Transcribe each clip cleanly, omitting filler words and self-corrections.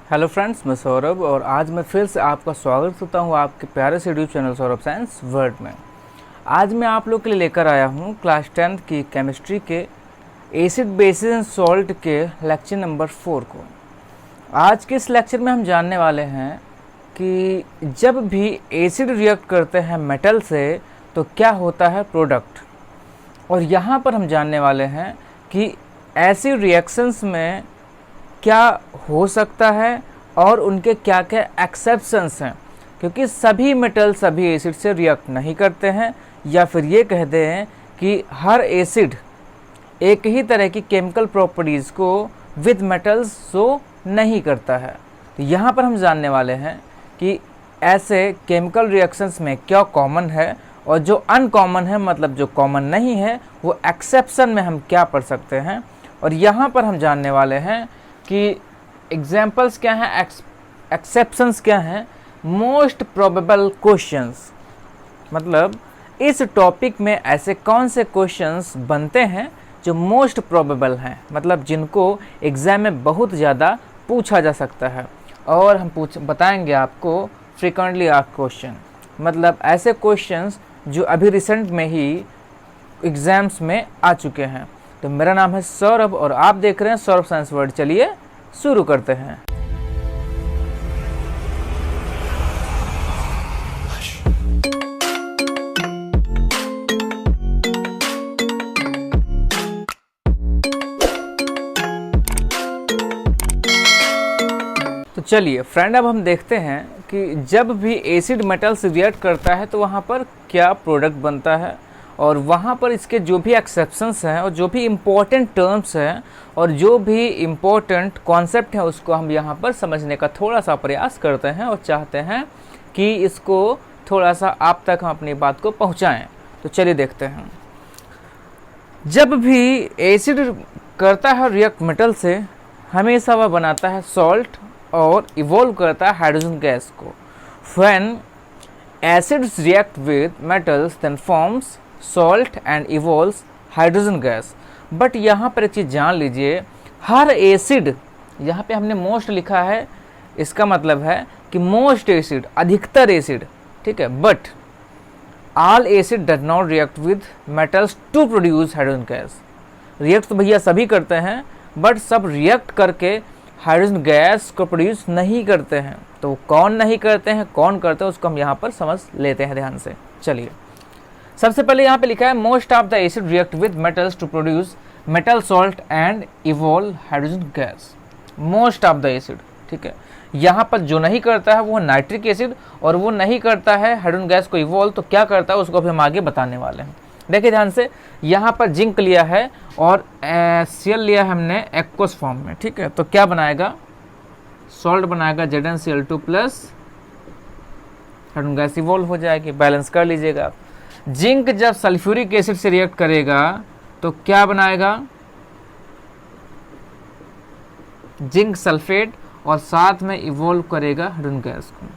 Hello friends, मैं सौरभ और आज मैं फिर से आपका स्वागत करता हूं आपके प्यारे से YouTube channel Saurabh science world में। आज मैं आप लोग के लिए लेकर आया हूं क्लास 10th की केमिस्ट्री के एसिड बेसिस एंड सॉल्ट के लेक्चर नंबर 4 को। आज के इस लेक्चर में हम जानने वाले हैं कि जब भी एसिड रिएक्ट करते हैं मेटल से तो क्या होता है प्रोडक्ट, और यहाँ पर हम जानने वाले हैं कि ऐसी रिएक्शंस में क्या हो सकता है और उनके क्या क्या एक्सेप्शंस हैं, क्योंकि सभी मेटल सभी एसिड से रिएक्ट नहीं करते हैं, या फिर ये कहते हैं कि हर एसिड एक ही तरह की केमिकल प्रॉपर्टीज़ को विद मेटल्स शो नहीं करता है। तो यहाँ पर हम जानने वाले हैं कि ऐसे केमिकल रिएक्शंस में क्या कॉमन है और जो अनकॉमन है, मतलब जो कॉमन नहीं है, वो एक्सेप्शन में हम क्या पढ़ सकते हैं। और यहाँ पर हम जानने वाले हैं कि एग्जाम्पल्स क्या हैं, एक्सेप्शंस क्या हैं, मोस्ट प्रोबेबल क्वेश्चंस, मतलब इस टॉपिक में ऐसे कौन से क्वेश्चंस बनते हैं जो मोस्ट प्रोबेबल हैं, मतलब जिनको एग्ज़ाम में बहुत ज़्यादा पूछा जा सकता है। और हम बताएंगे आपको फ्रीक्वेंटली आस्क्ड क्वेश्चन, मतलब ऐसे क्वेश्चंस जो अभी रिसेंट में ही एग्ज़ाम्स में आ चुके हैं। तो मेरा नाम है सौरभ और आप देख रहे हैं सौरभ साइंस वर्ल्ड। चलिए शुरू करते हैं। तो चलिए फ्रेंड, अब हम देखते हैं कि जब भी एसिड मेटल से रिएक्ट करता है तो वहाँ पर क्या प्रोडक्ट बनता है, और वहाँ पर इसके जो भी एक्सेप्शंस हैं और जो भी इम्पोर्टेंट टर्म्स हैं और जो भी इम्पोर्टेंट कॉन्सेप्ट हैं उसको हम यहाँ पर समझने का थोड़ा सा प्रयास करते हैं और चाहते हैं कि इसको थोड़ा सा आप तक हम अपनी बात को पहुँचाएँ। तो चलिए देखते हैं। जब भी एसिड करता है रिएक्ट मेटल से, हमेशा वह बनाता है सॉल्ट और इवॉल्व करता है हाइड्रोजन गैस को। When acids react with metals then forms salt and evolves hydrogen gas. But यहाँ पर एक चीज़ जान लीजिए, हर एसिड, यहाँ पे हमने मोस्ट लिखा है, इसका मतलब है कि मोस्ट एसिड, अधिकतर एसिड, ठीक है। But all acid does not react with metals to produce hydrogen gas. React तो भैया सभी करते हैं, बट सब रिएक्ट करके हाइड्रोजन गैस को प्रोड्यूस नहीं करते हैं। तो कौन नहीं करते हैं, कौन करते हैं, उसको हम यहाँ पर समझ लेते हैं ध्यान से। चलिए, सबसे पहले यहाँ पे लिखा है most of the acid react with metals to produce metal salt and evolve hydrogen gas. Most of the acid, ठीक है। यहाँ पर जो नहीं करता है वो नाइट्रिक एसिड, और वो नहीं करता है हाइड्रोजन गैस को इवॉल्व, तो क्या करता है उसको भी हम आगे बताने वाले हैं। देखिए ध्यान से, यहाँ पर जिंक लिया है और Cl लिया है हमने एक्वस फॉर्म में, ठीक है। तो क्या बनाएगा, सॉल्ट बनाएगा ZnCl2 plus hydrogen gas evolve हो जाएगी। बैलेंस कर लीजिएगा। जिंक जब सल्फ्यूरिक एसिड से रिएक्ट करेगा तो क्या बनाएगा, जिंक सल्फेट, और साथ में इवॉल्व करेगा हाइड्रोजन गैस को।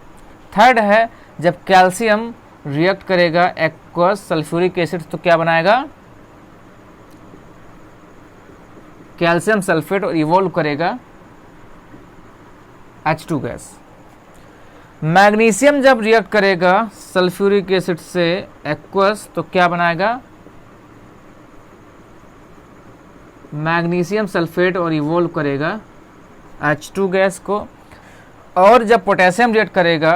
थर्ड है, जब कैल्शियम रिएक्ट करेगा एक्वस सल्फ्यूरिक एसिड तो क्या बनाएगा, कैल्शियम सल्फेट, और इवॉल्व करेगा H2 गैस। मैग्नीशियम जब रिएक्ट करेगा सल्फ्यूरिक एसिड से एक्वस तो क्या बनाएगा, मैग्नीशियम सल्फेट, और इवॉल्व करेगा H2 गैस को। और जब पोटेशियम रिएक्ट करेगा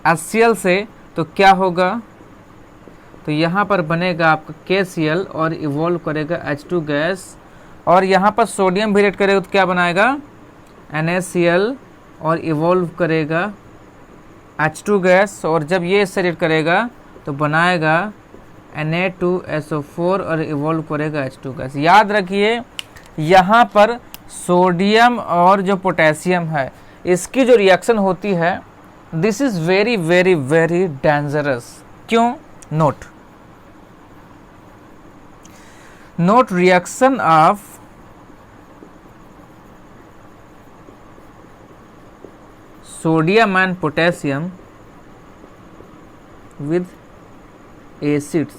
HCl से तो क्या होगा, तो यहाँ पर बनेगा आपका KCl और इवॉल्व करेगा H2 गैस। और यहाँ पर सोडियम भी रिएक्ट करेगा तो क्या बनाएगा, NaCl और इवॉल्व करेगा H2 गैस। और जब ये इससे रिएक्ट करेगा तो बनाएगा Na2SO4 और इवॉल्व करेगा H2 गैस। याद रखिए, यहाँ पर सोडियम और जो पोटेशियम है इसकी जो रिएक्शन होती है, this is very very very dangerous. क्यों? Note reaction of sodium and potassium with acids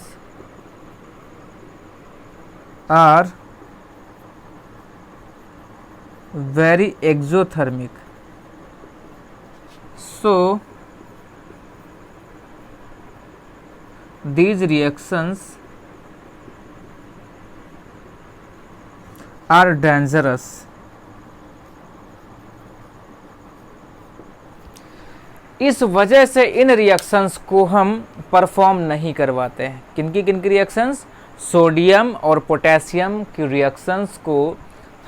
are very exothermic। so these reactions are dangerous. इस वजह से इन रिएक्शंस को हम परफॉर्म नहीं करवाते हैं। किनकी रिएक्शंस? सोडियम और पोटेशियम की रिएक्शंस को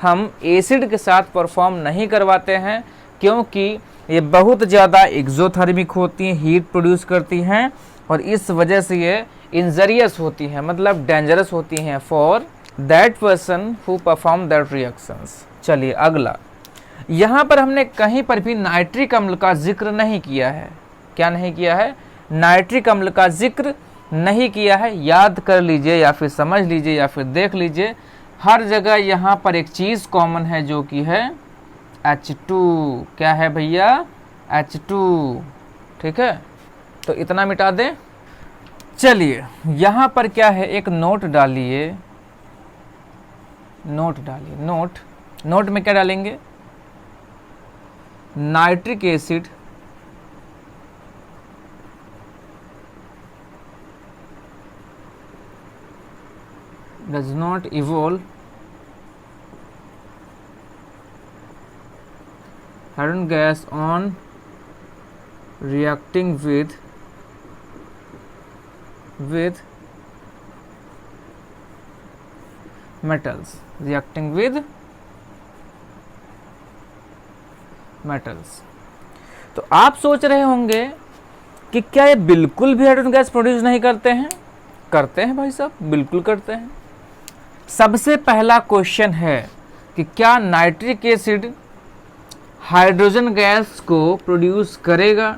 हम एसिड के साथ परफॉर्म नहीं करवाते हैं, क्योंकि ये बहुत ज़्यादा एक्सोथर्मिक होती हैं, हीट प्रोड्यूस करती हैं, और इस वजह से ये इंजरियस होती हैं, मतलब डेंजरस होती हैं for that person who perform that reactions. चलिए अगला, यहाँ पर हमने कहीं पर भी नाइट्रिक अम्ल का जिक्र नहीं किया है। क्या नहीं किया है? नाइट्रिक अम्ल का जिक्र नहीं किया है। याद कर लीजिए या फिर समझ लीजिए या फिर देख लीजिए, हर जगह यहाँ पर एक चीज़ कॉमन है जो कि है H2। क्या है भैया? H2। ठीक है, तो इतना मिटा दें। चलिए यहाँ पर क्या है, एक नोट डालिए, नोट में क्या डालेंगे? Nitric acid does not evolve hydrogen gas on reacting with metals, तो आप सोच रहे होंगे कि क्या ये बिल्कुल भी हाइड्रोजन गैस प्रोड्यूस नहीं करते हैं? करते हैं भाई साहब, बिल्कुल करते हैं। सबसे पहला क्वेश्चन है कि क्या नाइट्रिक एसिड हाइड्रोजन गैस को प्रोड्यूस करेगा?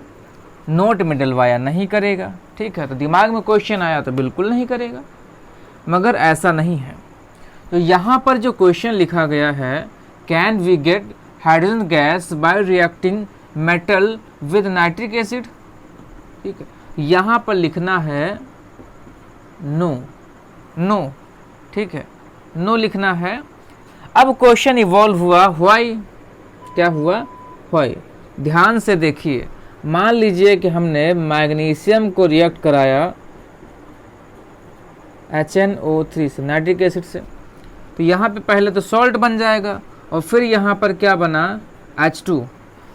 नोट में डलवाया नहीं करेगा। ठीक है, तो दिमाग में क्वेश्चन आया तो बिल्कुल नहीं करेगा, मगर ऐसा नहीं है। तो यहाँ पर जो क्वेश्चन लिखा गया है, can we get hydrogen gas by reacting metal with nitric acid? ठीक है, यहाँ पर लिखना है नो। ठीक है, नो लिखना है। अब क्वेश्चन इवॉल्व हुआ व्हाई। क्या हुआ? व्हाई। ध्यान से देखिए, मान लीजिए कि हमने मैग्नीशियम को रिएक्ट कराया HNO3 से, नाइट्रिक एसिड से, तो यहाँ पे पहले तो सॉल्ट बन जाएगा और फिर यहाँ पर क्या बना? H2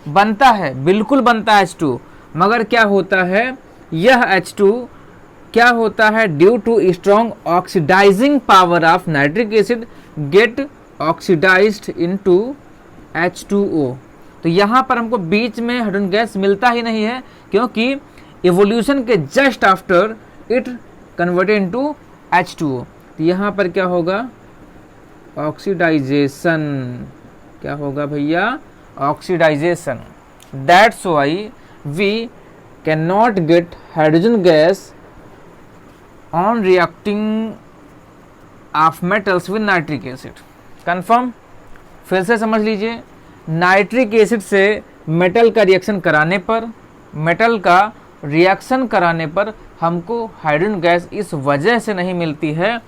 बनता है, बिल्कुल बनता है H2, मगर क्या होता है? यह H2 क्या होता है? Due to strong oxidizing power of nitric acid get oxidized into H2O। तो यहाँ पर हमको बीच में हाइड्रोजन गैस मिलता ही नहीं है, क्योंकि इवोल्यूशन के just after it converted into H2O। तो यहाँ पर क्या होगा? ऑक्सीडाइजेशन। क्या होगा भैया? Oxidization. That's why we can not get hydrogen gas on reacting of metals with nitric acid. Confirm? फिर से समझ लीजिए, नाइट्रिक एसिड से मेटल का रिएक्शन कराने पर हमको हाइड्रोजन गैस इस वजह से नहीं मिलती है,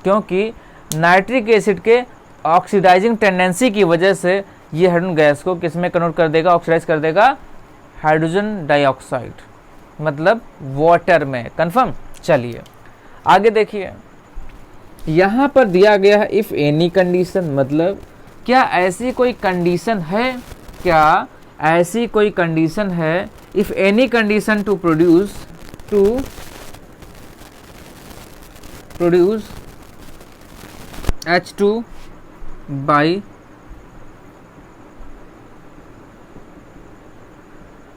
क्योंकि नाइट्रिक एसिड के ऑक्सीडाइजिंग टेंडेंसी की वजह से ये हाइड्रोजन गैस को किस में कन्वर्ट कर देगा? ऑक्सीडाइज कर देगा हाइड्रोजन डाइऑक्साइड, मतलब वाटर में। कंफर्म? चलिए आगे देखिए, यहाँ पर दिया गया है इफ एनी कंडीशन, मतलब क्या ऐसी कोई कंडीशन है? क्या ऐसी कोई कंडीशन है? If any condition to produce H2 by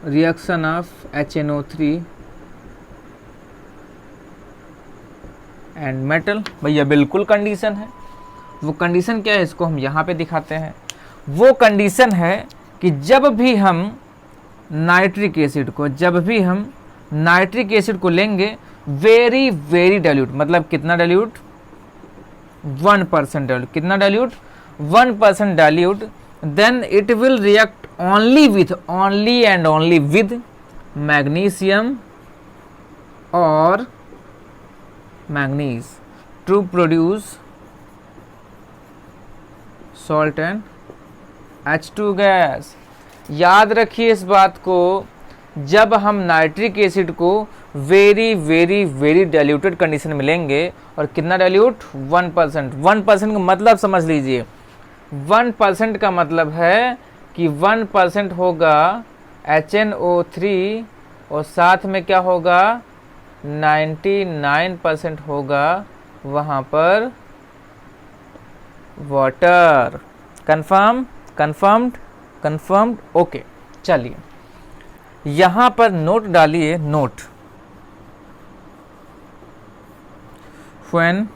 reaction of HNO3 and metal. भैया बिल्कुल कंडीशन है। वो कंडीशन क्या है, इसको हम यहाँ पे दिखाते हैं। वो कंडीशन है कि जब भी हम नाइट्रिक एसिड को लेंगे वेरी वेरी डाइल्यूट, मतलब कितना डाइल्यूट? 1% डाइल्यूट। कितना dilute? 1% dilute. Then it will react only and only with magnesium और manganese to produce salt and H2 gas. याद रखिए इस बात को, जब हम नाइट्रिक एसिड को very very very diluted condition में लेंगे, और कितना डाइल्यूट, 1%। 1% का मतलब समझ लीजिए, 1% का मतलब है कि 1% होगा HNO3 और साथ में क्या होगा, 99% होगा वहाँ पर वाटर। कंफर्म्ड। ओके, चलिए यहाँ पर नोट डालिए, note, when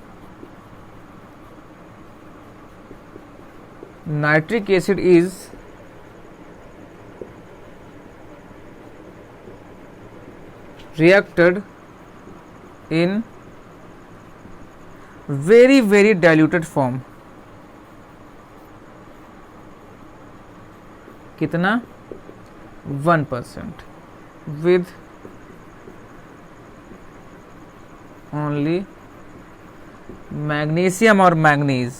nitric acid is reacted in very very diluted form, कितना, 1%, with only magnesium or manganese,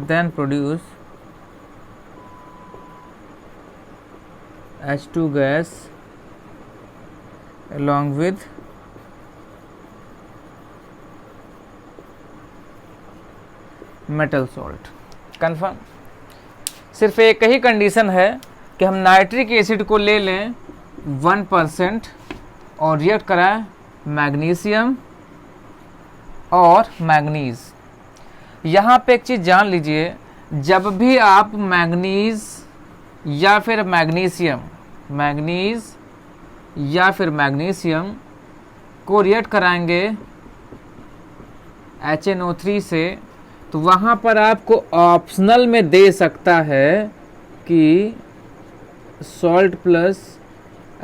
then produce H2 gas along with metal salt. Confirm. सिर्फ एक ही कंडीशन है कि हम नाइट्रिक एसिड को ले लें 1% और रिएक्ट कराएं मैग्नीशियम और मैग्नीज। यहाँ पे एक चीज़ जान लीजिए, जब भी आप मैग्नीज या फिर मैग्नीज या फिर मैग्नीशियम को रिएक्ट कराएंगे HNO3 से, तो वहाँ पर आपको ऑप्शनल में दे सकता है कि सॉल्ट प्लस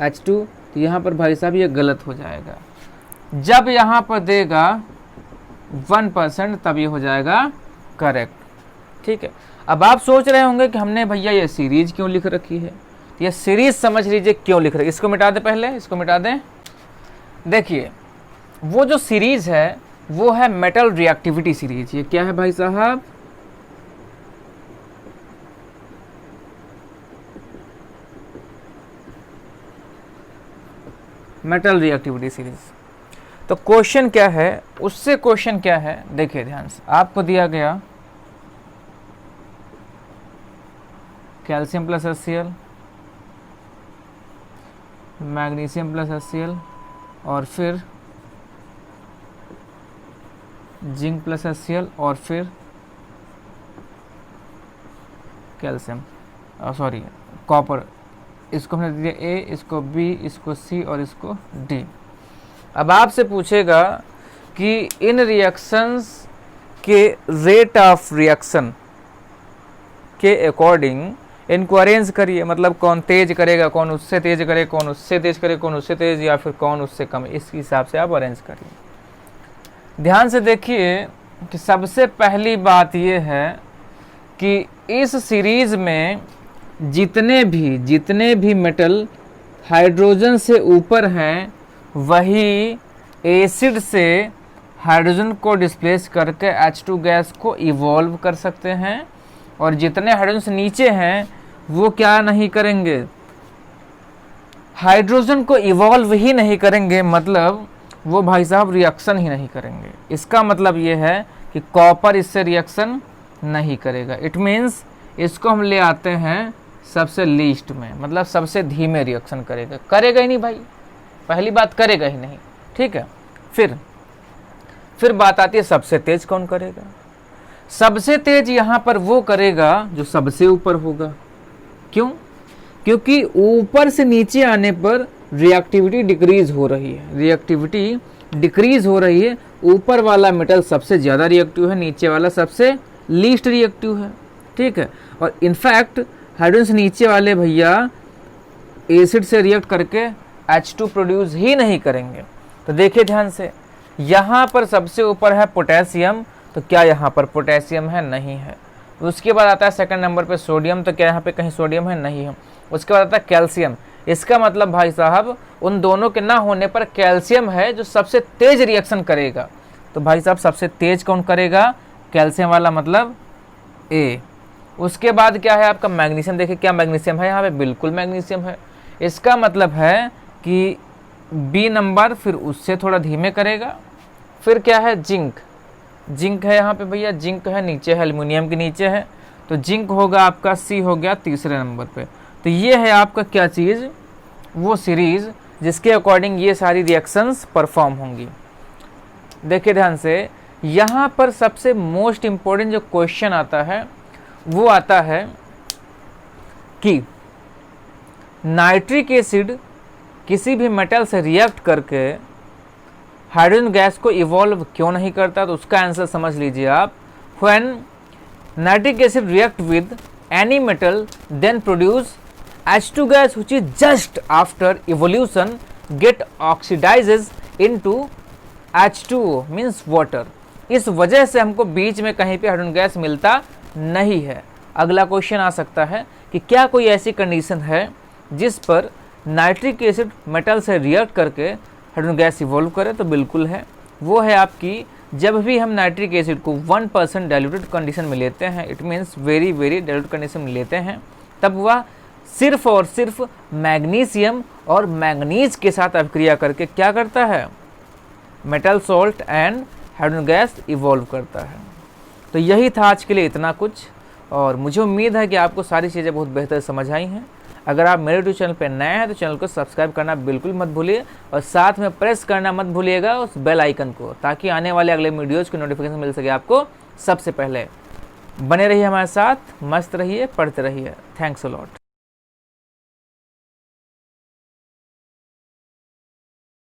H2, तो यहाँ पर भाई साहब ये गलत हो जाएगा। जब यहाँ पर देगा 1% तब ये हो जाएगा करेक्ट। ठीक है, अब आप सोच रहे होंगे कि हमने भैया ये सीरीज क्यों लिख रखी है, ये सीरीज समझ लीजिए क्यों लिख रही है। इसको मिटा दें, पहले इसको मिटा दें। देखिए वो जो सीरीज है वो है मेटल रिएक्टिविटी सीरीज। ये क्या है भाई साहब, मेटल रिएक्टिविटी सीरीज। तो क्वेश्चन क्या है, उससे क्वेश्चन क्या है, देखिए ध्यान से। आपको दिया गया calcium plus HCl, magnesium plus HCl और फिर जिंक प्लस HCl और फिर कैल्शियम, सॉरी कॉपर। इसको हमने दिया A, इसको B, इसको C और इसको D। अब आपसे पूछेगा कि इन रिएक्शंस के रेट ऑफ रिएक्शन के अकॉर्डिंग इनको अरेंज करिए, मतलब कौन तेज करेगा, कौन उससे तेज करे, कौन उससे तेज करे, कौन उससे तेज, या फिर कौन उससे कम, इस हिसाब से आप अरेंज करिए। ध्यान से देखिए कि सबसे पहली बात यह है कि इस सीरीज में जितने भी मेटल हाइड्रोजन से ऊपर हैं वही एसिड से हाइड्रोजन को डिस्प्लेस करके H2 गैस को इवॉल्व कर सकते हैं, और जितने हाइड्रोजन से नीचे हैं वो क्या नहीं करेंगे, हाइड्रोजन को इवॉल्व ही नहीं करेंगे, मतलब वो भाई साहब रिएक्शन ही नहीं करेंगे। इसका मतलब ये है कि कॉपर इससे रिएक्शन नहीं करेगा। इट मीन्स इसको हम ले आते हैं सबसे लीस्ट में, मतलब सबसे धीमे रिएक्शन करेगा ही नहीं भाई, पहली बात करेगा ही नहीं। ठीक है, फिर बात आती है सबसे तेज कौन करेगा। सबसे तेज यहाँ पर वो करेगा जो सबसे ऊपर होगा। क्यों? क्योंकि ऊपर से नीचे आने पर रिएक्टिविटी डिक्रीज हो रही है। ऊपर वाला मेटल सबसे ज़्यादा रिएक्टिव है, नीचे वाला सबसे लीस्ट रिएक्टिव है। ठीक है, और इनफैक्ट हाइड्रोजन से नीचे वाले भैया एसिड से रिएक्ट करके H2 प्रोड्यूस ही नहीं करेंगे। तो देखिए ध्यान से, यहाँ पर सबसे ऊपर है पोटेशियम, तो क्या यहाँ पर पोटेशियम है? नहीं है। उसके बाद आता है सेकंड नंबर पे सोडियम, तो क्या यहाँ पे कहीं सोडियम है? नहीं है। उसके बाद आता है कैल्शियम। इसका मतलब भाई साहब उन दोनों के ना होने पर कैल्शियम है जो सबसे तेज रिएक्शन करेगा। तो भाई साहब सबसे तेज कौन करेगा? कैल्शियम वाला, मतलब ए। उसके बाद क्या है आपका मैग्नीशियम, देखिए क्या मैग्नीशियम है यहाँ पे, बिल्कुल मैग्नीशियम है। इसका मतलब है कि बी नंबर फिर उससे थोड़ा धीमे करेगा। फिर क्या है, जिंक, जिंक है यहाँ पे भैया, जिंक है नीचे है, एल्युमिनियम के नीचे है, तो जिंक होगा आपका सी हो गया तीसरे नंबर पे। तो ये है आपका क्या चीज़, वो सीरीज जिसके अकॉर्डिंग ये सारी रिएक्शंस परफॉर्म होंगी। देखिए ध्यान से, यहाँ पर सबसे मोस्ट इम्पोर्टेंट जो क्वेश्चन आता है वो आता है कि नाइट्रिक एसिड किसी भी मेटल से रिएक्ट करके हाइड्रोजन गैस को इवॉल्व क्यों नहीं करता, तो उसका आंसर समझ लीजिए आप। When nitric acid react with any metal then produce H2 gas which is just after evolution get oxidizes into H2O means water। इस वजह से हमको बीच में कहीं पे हाइड्रोजन गैस मिलता नहीं है। अगला क्वेश्चन आ सकता है कि क्या कोई ऐसी कंडीशन है जिस पर नाइट्रिक एसिड मेटल से रिएक्ट करके हाइड्रोजन गैस इवॉल्व करे, तो बिल्कुल है। वो है आपकी जब भी हम नाइट्रिक एसिड को 1% डाइल्यूटेड कंडीशन में लेते हैं, it means very diluted condition में लेते हैं, तब वह सिर्फ और सिर्फ मैग्नीशियम और मैंगनीज के साथ अभिक्रिया करके क्या करता है, metal salt and hydrogen gas evolve करता है। तो यही था आज के लिए इतना कुछ, और मुझे उम्मीद है कि आपको सारी चीज़ें बहुत बेहतर समझ आई हैं। अगर आप मेरे यूट्यूब चैनल पर नए हैं तो चैनल को सब्सक्राइब करना बिल्कुल मत भूलिए, और साथ में प्रेस करना मत भूलिएगा उस बेल आइकन को, ताकि आने वाले अगले वीडियोज़ की नोटिफिकेशन मिल सके आपको सबसे पहले। बने रहिए हमारे साथ, मस्त रहिए, पढ़ते रहिए। Thanks a lot.